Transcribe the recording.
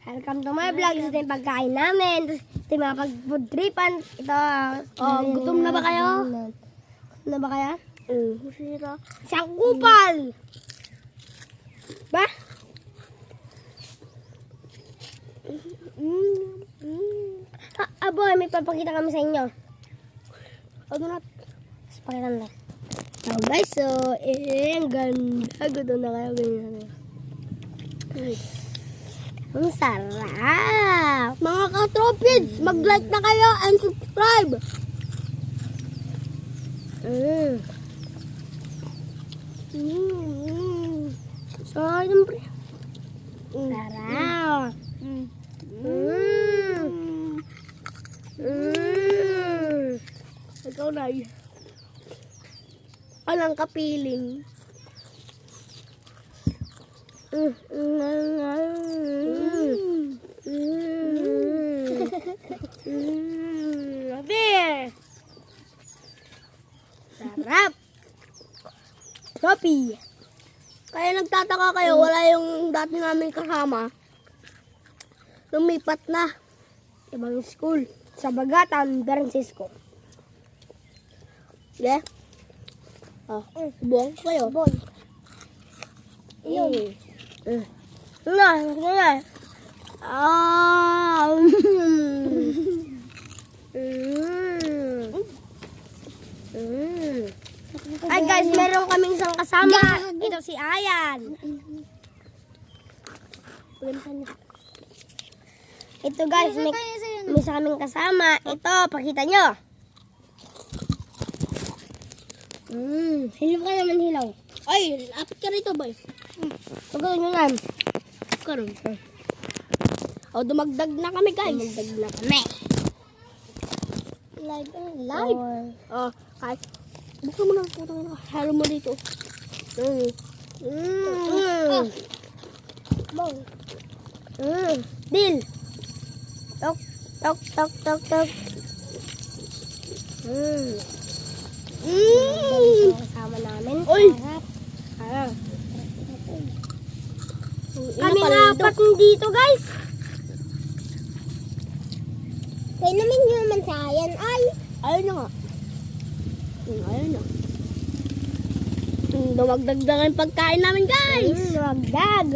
Welcome to my vlog. Ito yung pagkain namin. Ito yung mga pag-food tripan. Ito. Gutom na ba kayo? Gutom na ba kayo? Sira. Isang kupal! Ba? Aboy, may papakita kami sa inyo. Ano na? Mas pakitan lang. So guys, so, ang ganda. Gutom na kayo. Ganyan. Ang sarap! Mga katropids, mag-like na kayo and subscribe. So, siyempre. Sarap! Ikaw na yun. Walang kapiling. Sarap! Tropi! Kaya nagtataka kayo, wala yung dati namin kasama. Lumipat na. Ibang school. Sa Bagatan, Francisco. Yeah? Buong kayo. Boy. Yun. Na. Ay guys, meron kaming isang kasama. Ito si Ayan. Ito guys, may isa kaming kasama. Ito, pakita nyo. Hilaw ka naman, hilaw. Ay, lapit ka rito, boy. Pagawin nyo lang. Karoon. Dumagdag na kami, guys. Dumagdag na kami. Live. Kahit. Buksan mo na. Putang ina. Halo mo dito. Dil. Tok. Kasama namin. Oy. Sarap. Kami apat dito, guys. Kaya naman yun naman sa Ayan, ay. Ayaw niya nga. Ayaw niya. Dumagdag na yung pagkain namin, guys. Dumagdag.